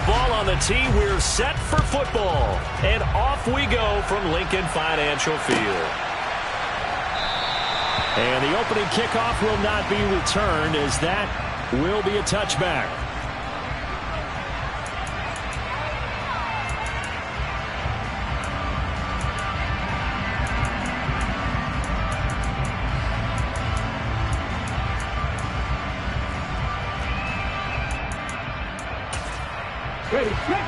The ball on the tee. We're set for football. And off we go from Lincoln Financial Field. And the opening kickoff will not be returned, as that will be a touchback. Ready, set.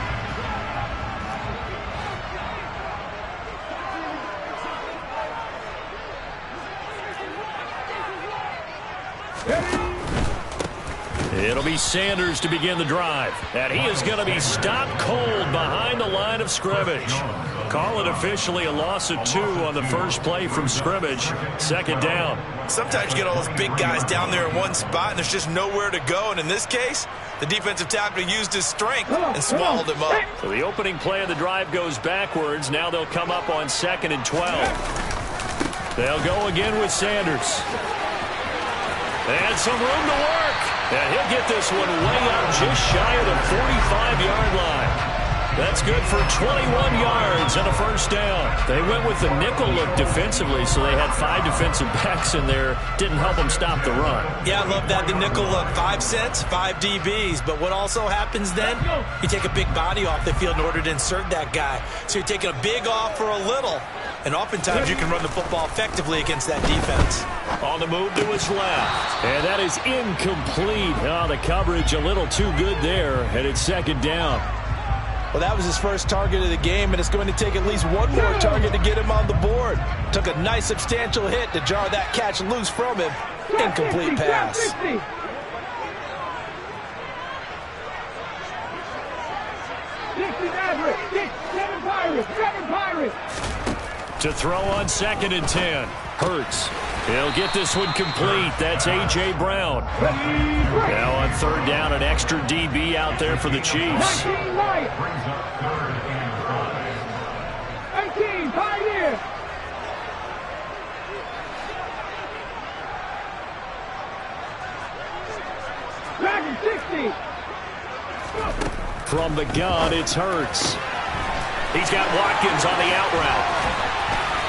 It'll be Sanders to begin the drive. And he is going to be stopped cold behind the line of scrimmage. Call it officially a loss of 2 on the first play from scrimmage. Second down. Sometimes you get all those big guys down there in one spot, and there's just nowhere to go. And in this case, the defensive tackle used his strength and swallowed him up. So the opening play of the drive goes backwards. Now they'll come up on 2nd and 12. They'll go again with Sanders. And some room to work. And he'll get this one way out just shy of the 45-yard line. That's good for 21 yards and a first down. They went with the nickel look defensively, so they had 5 defensive backs in there. Didn't help them stop the run. Yeah, I love that, the nickel look. 5 cents, 5 DBs. But what also happens then? You take a big body off the field in order to insert that guy. So you're taking a big off for a little. And oftentimes you can run the football effectively against that defense. On the move to his left. And that is incomplete. Oh, the coverage a little too good there. And it's 2nd down. Well, that was his first target of the game, and it's going to take at least one more target to get him on the board. Took a nice substantial hit to jar that catch loose from him. Incomplete pass. To throw on 2nd and 10. Hurts. He'll get this one complete. That's A.J. Brown. Now on 3rd down, an extra DB out there for the Chiefs. 18, Pioneer. Dragon 60. From the gun, it's Hurts. He's got Watkins on the out route.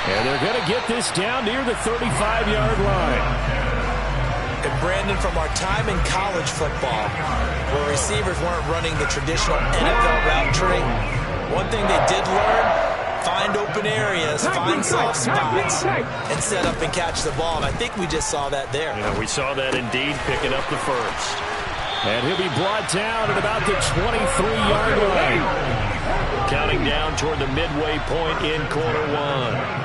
And they're going to get this down near the 35-yard line. And Brandon, from our time in college football, where receivers weren't running the traditional NFL route tree, one thing they did learn, find open areas, find soft spots, and set up and catch the ball. And I think we just saw that there. Yeah, we saw that indeed, picking up the first. And he'll be brought down at about the 23-yard line. Counting down toward the midway point in quarter 1.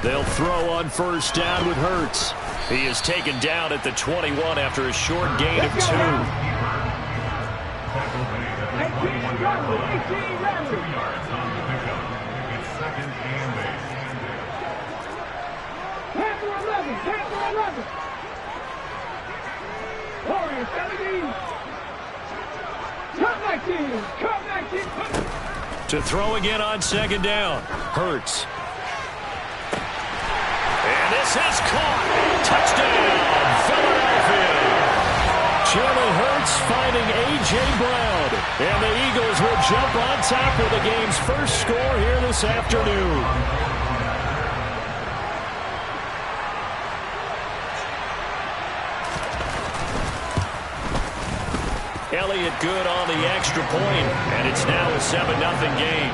They'll throw on 1st down with Hurts. He is taken down at the 21 after a short gain of 2. To throw again on 2nd down. Hurts. And this is caught. Touchdown, Philadelphia. Jalen Hurts finding A.J. Brown. And the Eagles will jump on top with the game's first score here this afternoon. Elliott good on the extra point, and it's now a 7-0 game.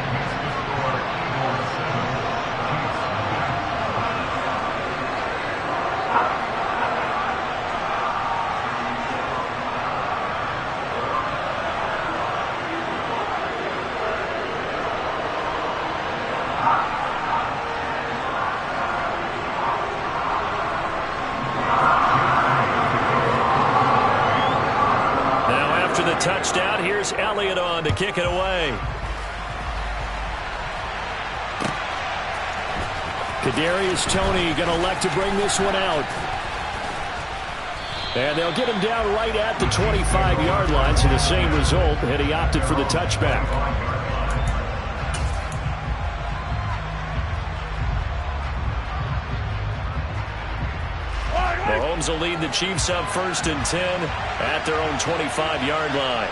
Touchdown. Here's Elliott on to kick it away. Kadarius Toney going to elect to bring this one out. And they'll get him down right at the 25-yard line, so the same result, and he opted for the touchback. Mahomes will lead the Chiefs up 1st and 10 at their own 25-yard line.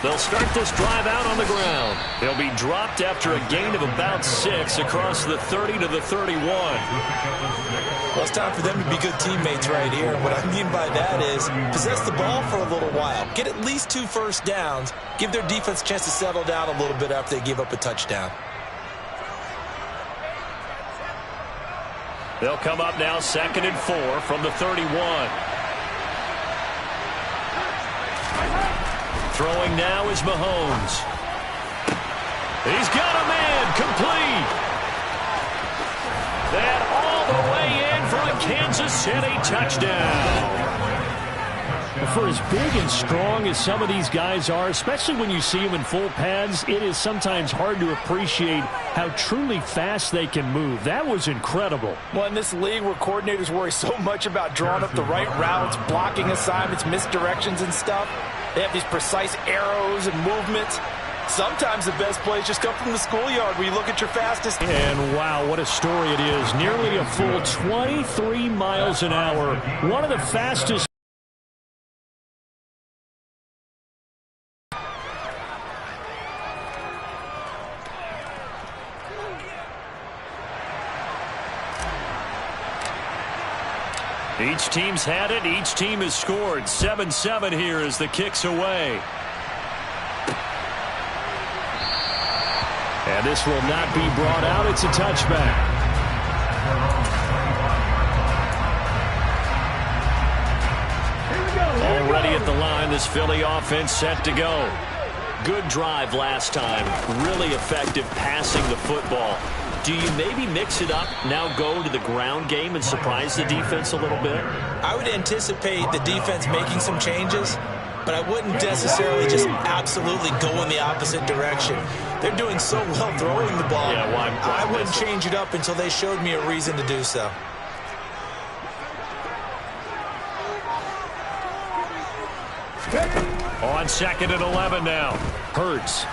They'll start this drive out on the ground. They'll be dropped after a gain of about 6 across the 30 to the 31. Well, it's time for them to be good teammates right here. What I mean by that is possess the ball for a little while. Get at least 2 first downs. Give their defense a chance to settle down a little bit after they give up a touchdown. They'll come up now 2nd and 4 from the 31. Throwing now is Mahomes. He's got a man complete. That all the way in for a Kansas City touchdown. For as big and strong as some of these guys are, especially when you see them in full pads, it is sometimes hard to appreciate how truly fast they can move. That was incredible. Well, in this league where coordinators worry so much about drawing up the right routes, blocking assignments, misdirections and stuff, they have these precise arrows and movements. Sometimes the best plays just come from the schoolyard where you look at your fastest. And wow, what a story it is. Nearly a full 23 miles an hour. One of the fastest. Each team's had it. Each team has scored. 7-7 here as the kick's away. And this will not be brought out. It's a touchback. Already at the line, this Philly offense set to go. Good drive last time. Really effective passing the football. Do you maybe mix it up, now go to the ground game and surprise the defense a little bit? I would anticipate the defense making some changes, but I wouldn't necessarily just absolutely go in the opposite direction. They're doing so well throwing the ball. Yeah, why I wouldn't change it up until they showed me a reason to do so. On 2nd and 11 now. Hurts.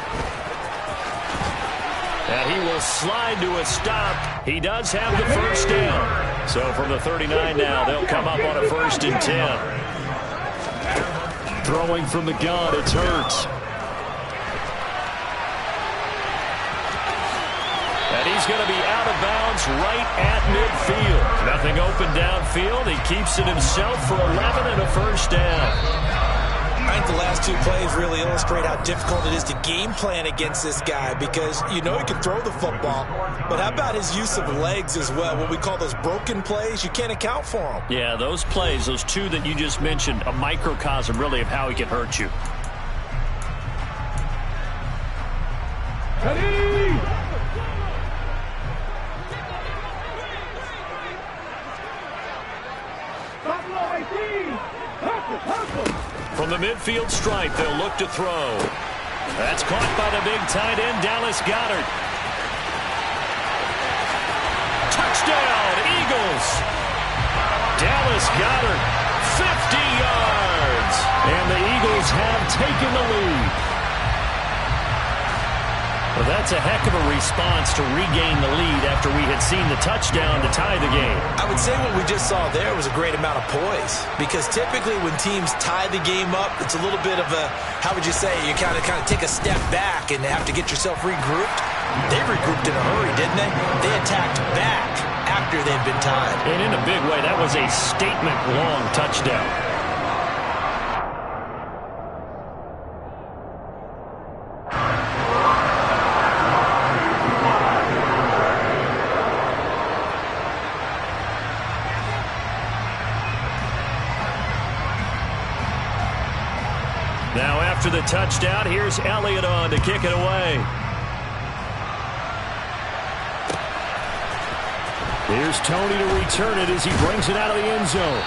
And he will slide to a stop. He does have the first down. So from the 39 now, they'll come up on a 1st and 10. Throwing from the gun, it's Hurts. And he's going to be out of bounds right at midfield. Nothing open downfield. He keeps it himself for 11 and a first down. I think the last 2 plays really illustrate how difficult it is to game plan against this guy because you know he can throw the football, but how about his use of legs as well? What we call those broken plays, you can't account for them. Yeah, those plays, those 2 that you just mentioned, a microcosm really of how he can hurt you. From the midfield stripe, they'll look to throw. That's caught by the big tight end, Dallas Goedert. Touchdown, Eagles. Dallas Goedert, 50 yards. And the Eagles have taken the lead. Well, that's a heck of a response to regain the lead after we had seen the touchdown to tie the game. I would say what we just saw there was a great amount of poise because typically when teams tie the game up, it's a little bit of a, how would you say, you kind of take a step back and have to get yourself regrouped. They regrouped in a hurry, didn't they? They attacked back after they'd been tied. And in a big way, that was a statement-long touchdown. Now after the touchdown, here's Elliott on to kick it away. Here's Tony to return it as he brings it out of the end zone.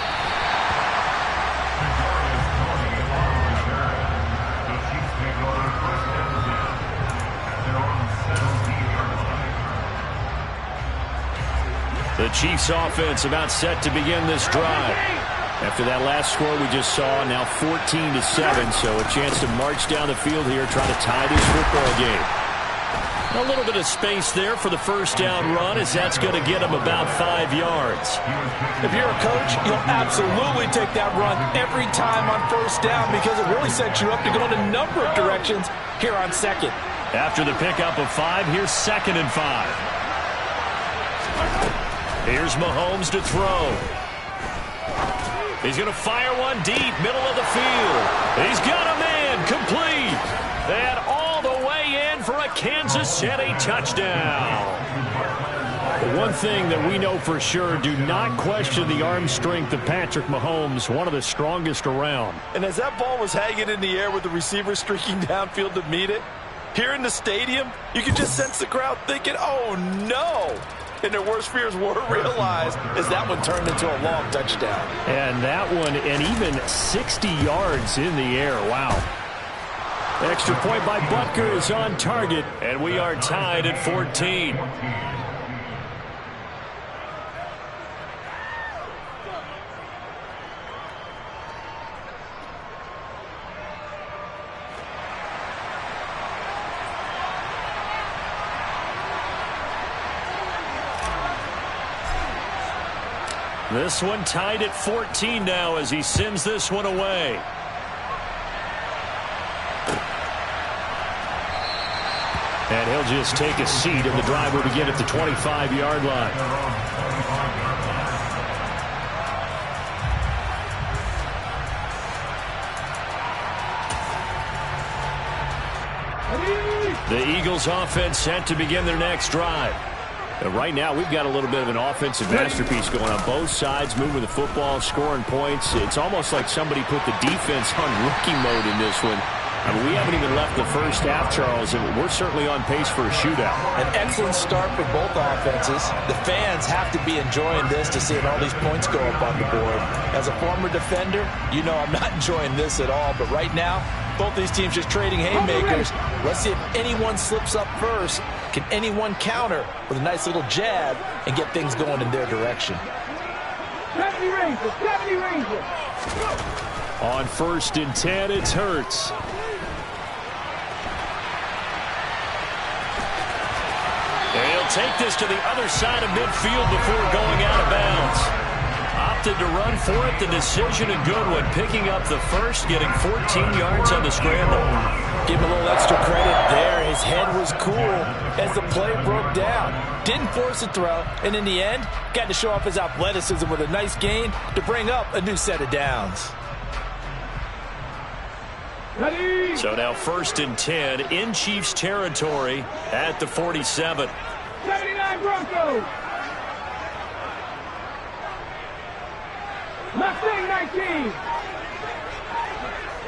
The Chiefs offense about set to begin this drive. After that last score we just saw, now 14-7, so a chance to march down the field here, try to tie this football game. A little bit of space there for the first down run, as that's going to get him about 5 yards. If you're a coach, you'll absolutely take that run every time on first down because it really sets you up to go in a number of directions here on second. After the pickup of 5, here's 2nd and 5. Here's Mahomes to throw. He's going to fire one deep, middle of the field. He's got a man, complete. And all the way in for a Kansas City touchdown. One thing that we know for sure, do not question the arm strength of Patrick Mahomes, one of the strongest around. And as that ball was hanging in the air with the receiver streaking downfield to meet it, here in the stadium, you could just sense the crowd thinking, oh no. And their worst fears were realized as that one turned into a long touchdown. And that one, and even 60 yards in the air. Wow. Extra point by Butker is on target, and we are tied at 14. This one tied at 14 now as he sends this one away. And he'll just take a seat, and the drive will begin at the 25-yard line. The Eagles offense set to begin their next drive. And right now, we've got a little bit of an offensive masterpiece going on both sides, moving the football, scoring points. It's almost like somebody put the defense on rookie mode in this one. I mean, we haven't even left the first half, Charles, and we're certainly on pace for a shootout. An excellent start for both offenses. The fans have to be enjoying this to see all these points go up on the board. As a former defender, you know I'm not enjoying this at all, but right now, both these teams just trading haymakers. Let's see if anyone slips up first. Can anyone counter with a nice little jab and get things going in their direction? 70 Rangers, 70 Rangers. On 1st and 10, it's Hurts. He'll take this to the other side of midfield before going out of bounds. Opted to run for it. The decision a good one. Picking up the first, getting 14 yards on the scramble. Give him a little extra credit there. His head was cool as the play broke down. Didn't force a throw, and in the end, got to show off his athleticism with a nice gain to bring up a new set of downs. Ready. So now 1st and 10 in Chiefs territory at the 47. 79 Broncos. Mustang 19.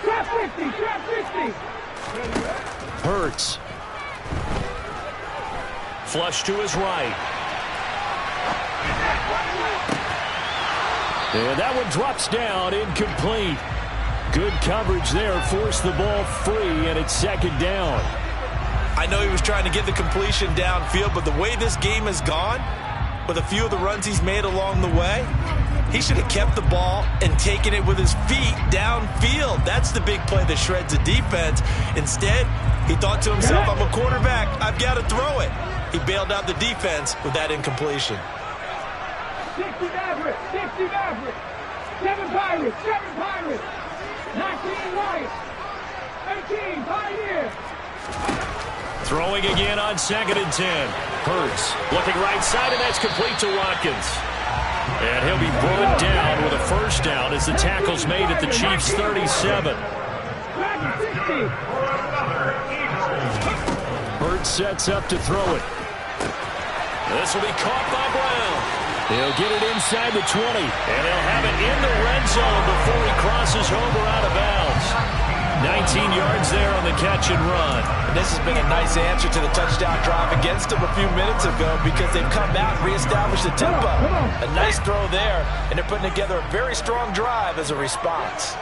Trap 50, trap 50. Hurts. Flush to his right. And that one drops down, incomplete. Good coverage there, forced the ball free, and it's 2nd down. I know he was trying to get the completion downfield, but the way this game has gone, with a few of the runs he's made along the way, he should have kept the ball and taken it with his feet downfield. That's the big play that shreds the defense. Instead, he thought to himself, I'm a quarterback, I've got to throw it. He bailed out the defense with that incompletion. 60 Mavericks, 60 Mavericks. 7 Pirates, 7 Pirates. 19 Lions. 18 Pioneers. Throwing again on 2nd and 10. Hurts looking right side, and that's complete to Watkins. And he'll be brought down with a first down as the tackle's made at the Chiefs' 37. Hurts sets up to throw it. This will be caught by Brown. He'll get it inside the 20, and he'll have it in the red zone before he crosses over out of bounds. 19 yards there on the catch and run. And this has been a nice answer to the touchdown drive against them a few minutes ago because they've come out and reestablished the tempo. A nice throw there, and they're putting together a very strong drive as a response.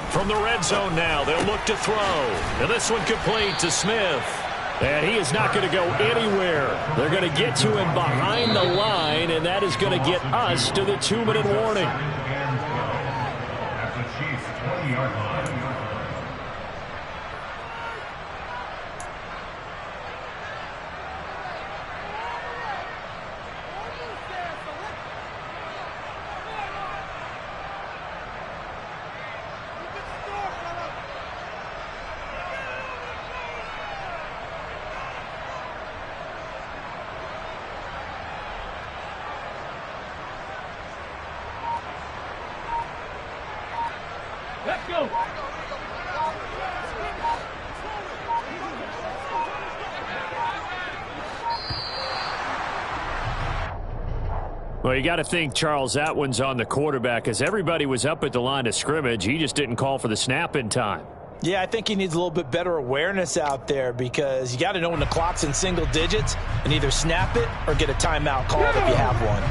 From the red zone now, they'll look to throw. And this one complete to Smith. And he is not going to go anywhere. They're going to get to him behind the line, and that is going to get us to the 2-minute warning. At the Chiefs' 20-yard line. Well, you got to think, Charles, that one's on the quarterback because everybody was up at the line of scrimmage. He just didn't call for the snap in time. Yeah, I think he needs a little bit better awareness out there because you got to know when the clock's in single digits and either snap it or get a timeout called if you have one.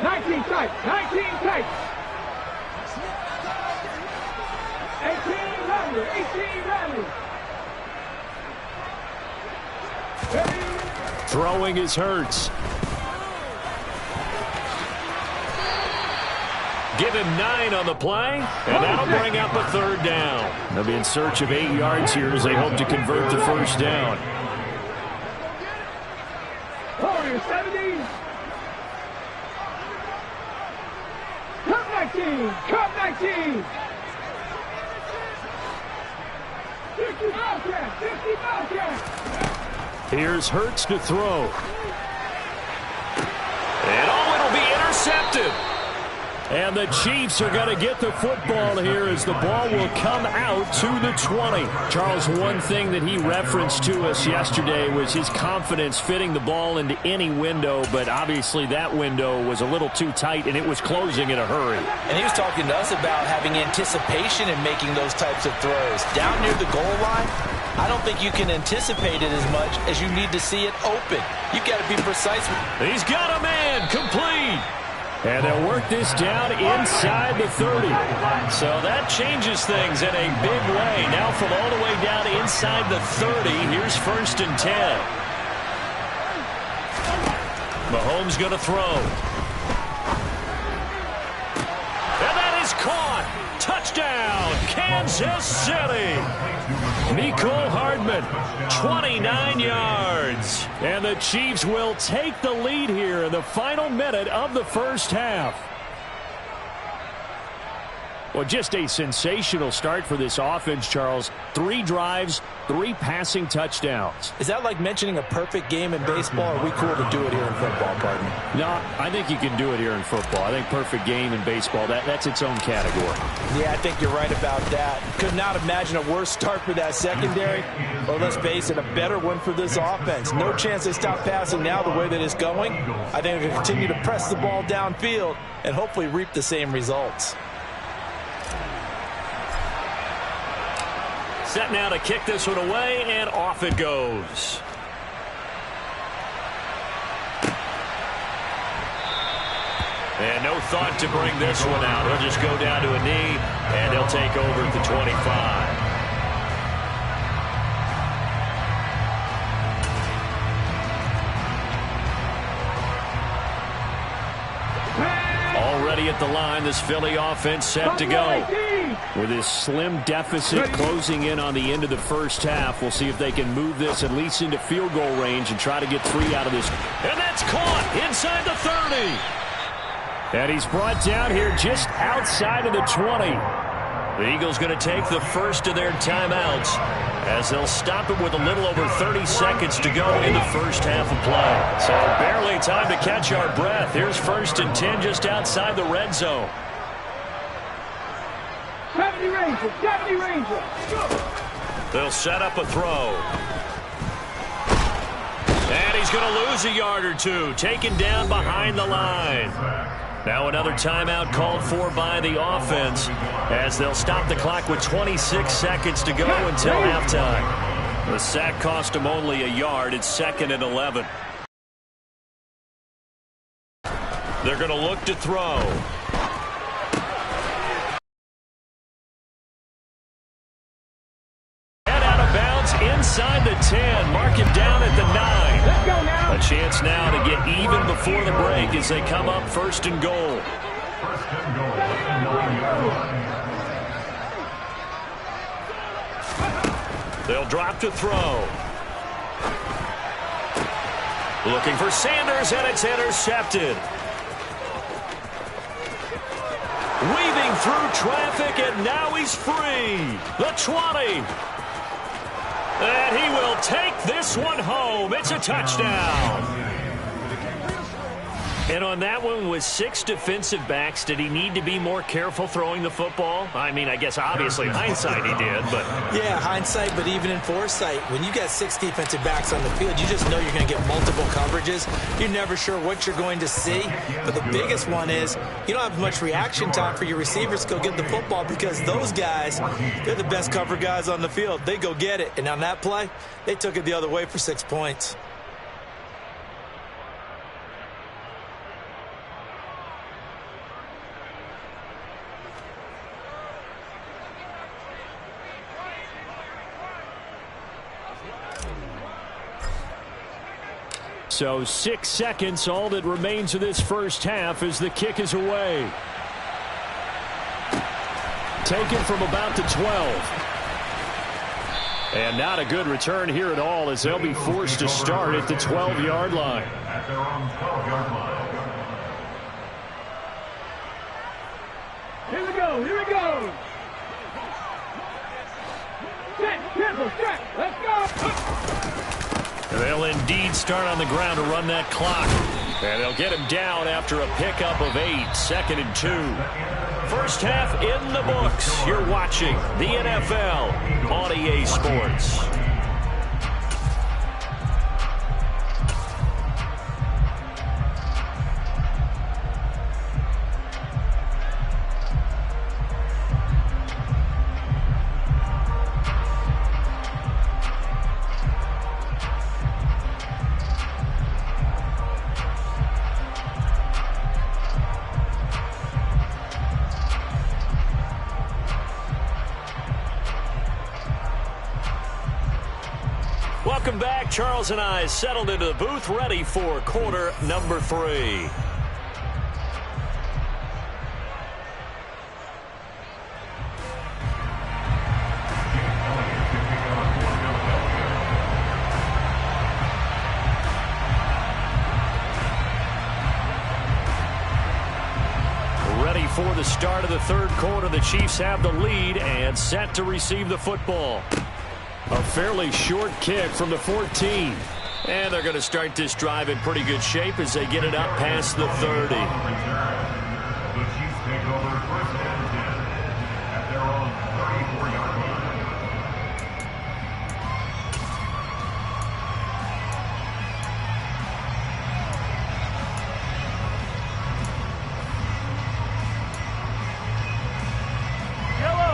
19 tight, 19 tight. 18 rally, 18 rally. Throwing is Hurts. Give him 9 on the play, and that'll bring up a 3rd down. They'll be in search of 8 yards here as they hope to convert the 1st down. Warriors 70. Come 19, come 19. 50 Bobcat, 50 Bobcat. Here's Hurts to throw. And it'll be intercepted. And the Chiefs are going to get the football here as the ball will come out to the 20. Charles, one thing that he referenced to us yesterday was his confidence fitting the ball into any window, but obviously that window was a little too tight and it was closing in a hurry. And he was talking to us about having anticipation in making those types of throws. Down near the goal line, I don't think you can anticipate it as much as you need to see it open. You've got to be precise. He's got a man complete. And they'll work this down inside the 30. So that changes things in a big way. Now from all the way down inside the 30, here's 1st and 10. Mahomes going to throw. And that is caught. Touchdown, Kansas City. Mecole Hardman, 29 yards. And the Chiefs will take the lead here in the final minute of the 1st half. Well, just a sensational start for this offense, Charles. 3 drives, 3 passing touchdowns. Is that like mentioning a perfect game in baseball, or are we cool to do it here in football, pardon? No, I think you can do it here in football. I think perfect game in baseball, that's its own category. Yeah, I think you're right about that. Could not imagine a worse start for that secondary, or let's face it, a better one for this offense. No chance they stop passing now the way that it's going. I think they're going to continue to press the ball downfield and hopefully reap the same results. Set now to kick this one away, and off it goes. And no thought to bring this one out. He'll just go down to a knee, and he'll take over at the 25. Already at the line, this Philly offense set to go. With this slim deficit closing in on the end of the 1st half, we'll see if they can move this at least into field goal range and try to get 3 out of this. And that's caught inside the 30. And he's brought down here just outside of the 20. The Eagles going to take the first of their timeouts as they'll stop it with a little over 30 seconds to go in the 1st half of play. So barely time to catch our breath. Here's 1st and 10 just outside the red zone. 70 Ranger, 70 Ranger. They'll set up a throw. And he's going to lose a yard or 2, taken down behind the line. Now another timeout called for by the offense as they'll stop the clock with 26 seconds to go until halftime. The sack cost him only a yard. It's 2nd and 11. They're going to look to throw. And out of bounds inside the 10. Mark him down at the 9. Let's go now. A chance now to get even before the break as they come up 1st and goal. They'll drop to throw. Looking for Sanders, and it's intercepted. Weaving through traffic, and now he's free. The 20. And he will take this one home. It's a touchdown. And on that one, with 6 defensive backs, did he need to be more careful throwing the football? I mean, I guess obviously in hindsight he did, but... Yeah, hindsight, but even in foresight, when you got 6 defensive backs on the field, you just know you're going to get multiple coverages. You're never sure what you're going to see. But the biggest one is you don't have much reaction time for your receivers to go get the football because those guys, they're the best cover guys on the field. They go get it. And on that play, they took it the other way for 6 points. So 6 seconds, all that remains of this first half as the kick is away. Taken from about the 12. And not a good return here at all as they'll be forced to start at the 12-yard line. At their own 12-yard line. Here we go, here we go. Set, triple, set, let's go. They'll indeed start on the ground to run that clock. And they'll get him down after a pickup of 8, 2nd and 2. First half in the books. You're watching the NFL on EA Sports. Welcome back. Charles and I settled into the booth, ready for quarter number 3. Ready for the start of the third quarter. The Chiefs have the lead and set to receive the football. A fairly short kick from the 14. And they're going to start this drive in pretty good shape as they get it up past the 30. The Chiefs take over first and 10 at their own 34-yard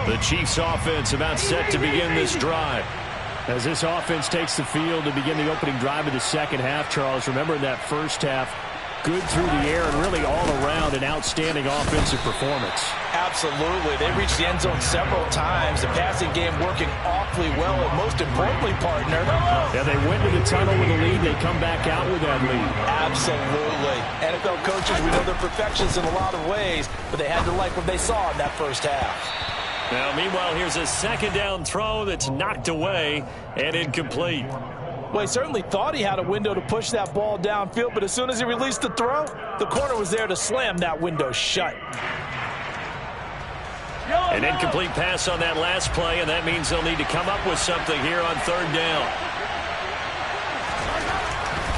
line. The Chiefs offense about set to begin this drive. As this offense takes the field to begin the opening drive of the second half, Charles, remember in that first half, good through the air and really all around an outstanding offensive performance. Absolutely. They reached the end zone several times. The passing game working awfully well, and most importantly, partner. Yeah, they went to the tunnel with a lead. They come back out with that lead. Absolutely. NFL coaches, we know they're perfectionists in a lot of ways, but they had to like what they saw in that first half. Now, meanwhile, here's a second down throw that's knocked away and incomplete. Well, he certainly thought he had a window to push that ball downfield, but as soon as he released the throw, the corner was there to slam that window shut. An incomplete pass on that last play, and that means they'll need to come up with something here on third down.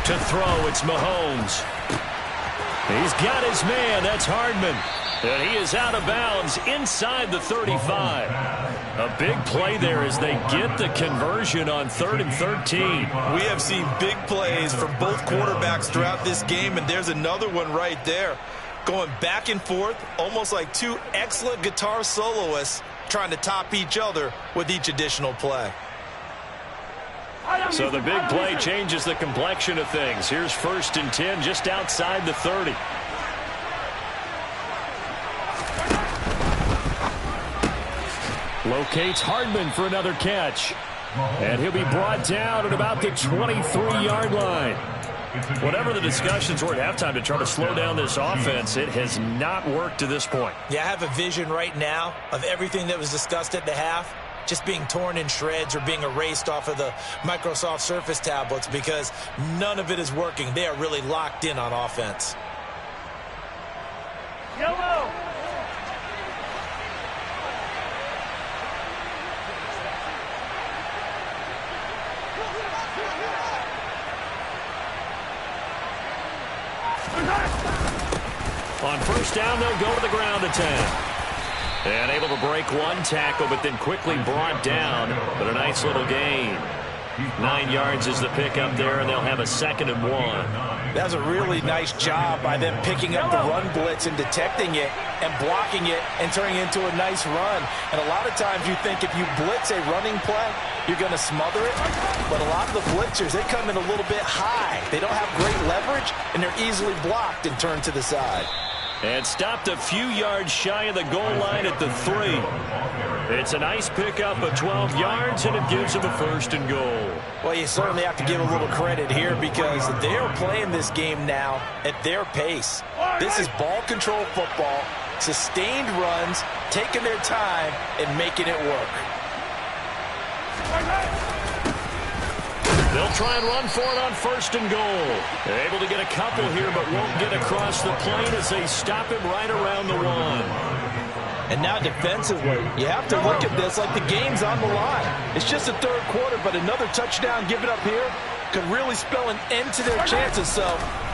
To throw, it's Mahomes. He's got his man. That's Hardman. And he is out of bounds inside the 35. A big play there as they get the conversion on 3rd and 13. We have seen big plays from both quarterbacks throughout this game, and there's another one right there. Going back and forth, almost like two excellent guitar soloists trying to top each other with each additional play. So the big play changes the complexion of things. Here's 1st and 10 just outside the 30. Locates Hardman for another catch. And he'll be brought down at about the 23-yard line. Whatever the discussions were at halftime to try to slow down this offense, it has not worked to this point. Yeah, I have a vision right now of everything that was discussed at the half just being torn in shreds or being erased off of the Microsoft Surface tablets because none of it is working. They are really locked in on offense. Yellow. On first down, they'll go to the ground attack. And able to break one tackle, but then quickly brought down. But a nice little gain. 9 yards is the pickup there, and they'll have a 2nd and 1. That was a really nice job by them picking up the run blitz and detecting it and blocking it and turning it into a nice run. And a lot of times you think if you blitz a running play, you're going to smother it. But a lot of the blitzers, they come in a little bit high. They don't have great leverage, and they're easily blocked and turned to the side. And stopped a few yards shy of the goal line at the 3. It's a nice pickup of 12 yards, and it gives them a 1st and goal. Well, you certainly have to give a little credit here because they're playing this game now at their pace. This is ball control football, sustained runs, taking their time, and making it work. They'll try and run for it on 1st and goal. They're able to get a couple here, but won't get across the plane as they stop him right around the 1. And now defensively, you have to look at this like the game's on the line. It's just the 3rd quarter, but another touchdown given up here could really spell an end to their chances, so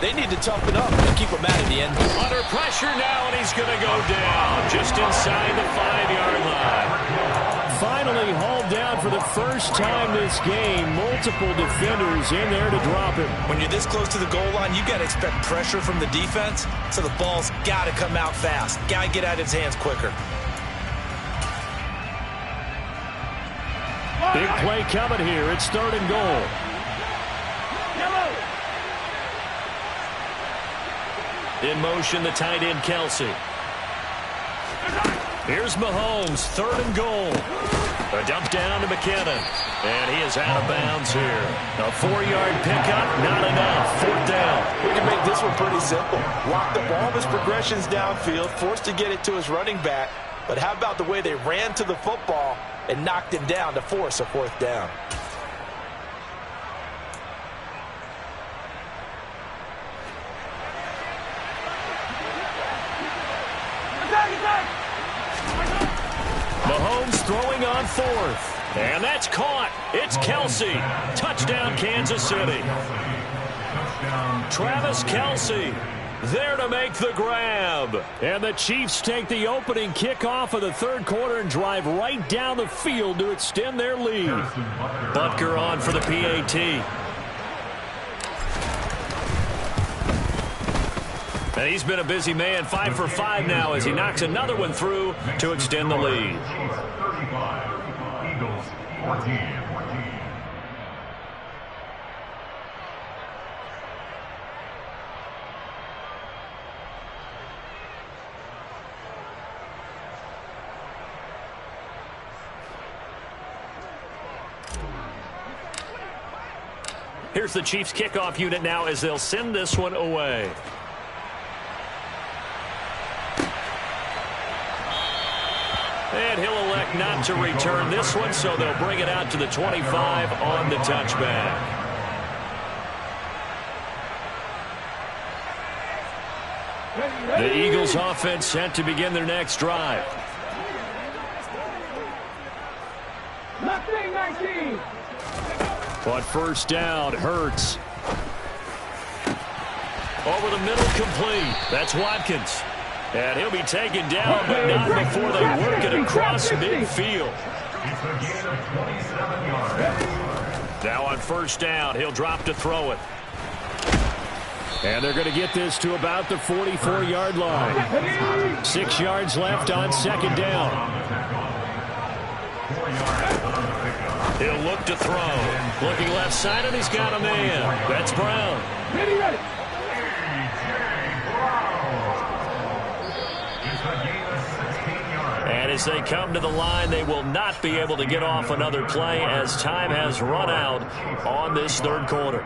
they need to toughen up and keep them out of the end. Under pressure now, and he's going to go down just inside the 5-yard line. Finally hauled down for the first time this game. Multiple defenders in there to drop him. When you're this close to the goal line, you got to expect pressure from the defense, so the ball's got to come out fast. Got to get out of his hands quicker. Big play coming here. It's 3rd and goal. In motion, the tight end, Kelsey. Here's Mahomes, 3rd and goal. A dump down to McKinnon. And he is out of bounds here. A 4-yard pickup, not enough. 4th down. We can make this one pretty simple. Locked up all of his progressions downfield, forced to get it to his running back. But how about the way they ran to the football and knocked him down to force a 4th down? Mahomes throwing on 4th. And that's caught. It's Kelsey. Touchdown, Kansas City. Travis Kelsey there to make the grab. And the Chiefs take the opening kickoff of the 3rd quarter and drive right down the field to extend their lead. Butker on for the PAT. And he's been a busy man, 5 for 5 now as he knocks another one through to extend the lead. 35, Eagles 14. Here's the Chiefs kickoff unit now as they'll send this one away. And he'll elect not to return this one, so they'll bring it out to the 25 on the touchback. The Eagles offense set to begin their next drive. 19. On first down, Hurts. Over the middle, complete. That's Watkins. And he'll be taken down, but not before they work it across midfield. Now on first down, he'll drop to throw it. And they're going to get this to about the 44-yard line. 6 yards left on 2nd down. He'll look to throw. Looking left side, and he's got a man. That's Brown. Ready. And as they come to the line, they will not be able to get off another play as time has run out on this 3rd quarter.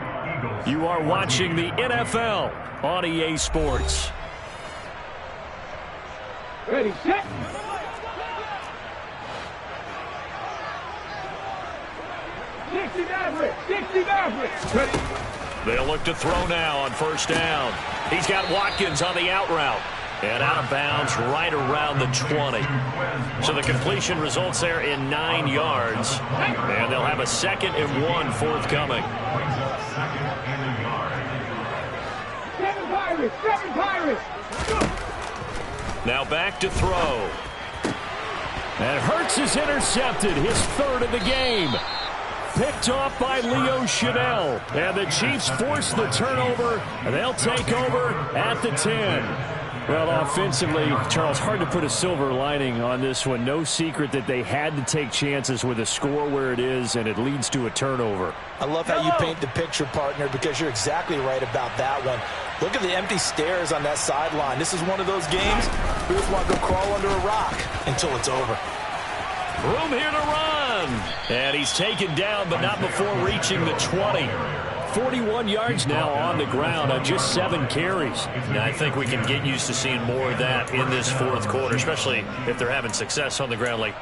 You are watching the NFL on EA Sports. Ready, set. Ready. They'll look to throw now on first down. He's got Watkins on the out route. And out of bounds right around the 20. So the completion results there in 9 yards. And they'll have a 2nd and 1 forthcoming. 7 Pirates. Now back to throw. And Hurts is intercepted, his third of the game. Picked off by Leo Chanel. And the Chiefs force the turnover, and they'll take over at the 10. Well, offensively, Charles, hard to put a silver lining on this one. No secret that they had to take chances with a score where it is, and it leads to a turnover. I love how you paint the picture, partner, because you're exactly right about that one. Look at the empty stares on that sideline. This is one of those games we just want to go crawl under a rock until it's over. Room here to run. And he's taken down, but not before reaching the 20. 41 yards now on the ground on just 7 carries. Yeah, I think we can get used to seeing more of that in this fourth quarter, especially if they're having success on the ground like